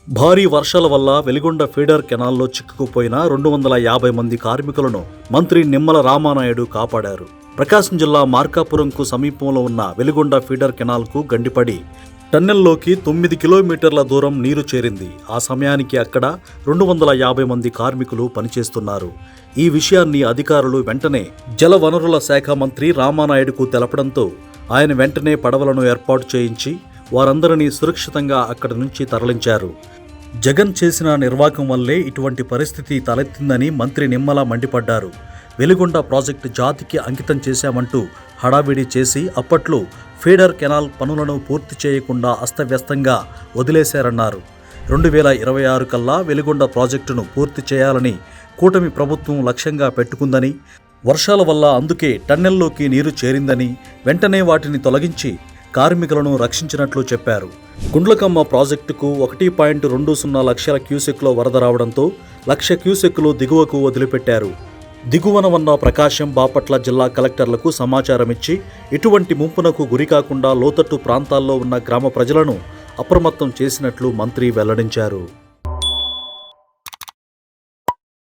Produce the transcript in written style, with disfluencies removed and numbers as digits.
భారీ వర్షాల వల్ల వెలిగొండ ఫీడర్ కెనాల్లో చిక్కుకుపోయిన 250 మంది కార్మికులను మంత్రి నిమ్మల రామానాయుడు కాపాడారు. ప్రకాశం జిల్లా మార్కాపురంకు సమీపంలో ఉన్న వెలిగొండ ఫీడర్ కెనాల్కు గండిపడి టన్నెల్లోకి 9 కిలోమీటర్ల దూరం నీరు చేరింది. ఆ సమయానికి అక్కడ 250 మంది కార్మికులు పనిచేస్తున్నారు. ఈ విషయాన్ని అధికారులు వెంటనే జలవనరుల శాఖ మంత్రి రామానాయుడుకు తెలపడంతో ఆయన వెంటనే పడవలను ఏర్పాటు చేయించి వారందరినీ సురక్షితంగా అక్కడి నుంచి తరలించారు. జగన్ చేసిన నిర్వాకం వల్లే ఇటువంటి పరిస్థితి తలెత్తిందని మంత్రి నిమ్మల మండిపడ్డారు. వెలిగొండ ప్రాజెక్టు జాతికి అంకితం చేశామంటూ హడావిడి చేసి అప్పట్లో ఫీడర్ కెనాల్ పనులను పూర్తి చేయకుండా అస్తవ్యస్తంగా వదిలేశారన్నారు. 2026 కల్లా వెలిగొండ ప్రాజెక్టును పూర్తి చేయాలని కూటమి ప్రభుత్వం లక్ష్యంగా పెట్టుకుందని, వర్షాల వల్ల అందుకే టన్నెల్లోకి నీరు చేరిందని వెంటనే వాటిని తొలగించి కార్మికులను రక్షించినట్లు చెప్పారు. గుండ్లకమ్మ ప్రాజెక్టుకు 1.20 లక్షల క్యూసెక్ల వరద రావడంతో 1,00,000 క్యూసెక్లు దిగువకు వదిలిపెట్టారు. దిగువన ఉన్న ప్రకాశం, బాపట్ల జిల్లా కలెక్టర్లకు సమాచారం ఇచ్చి ఇటువంటి ముంపునకు గురికాకుండా లోతట్టు ప్రాంతాల్లో ఉన్న గ్రామ ప్రజలను అప్రమత్తం చేసినట్లు మంత్రి వెల్లడించారు.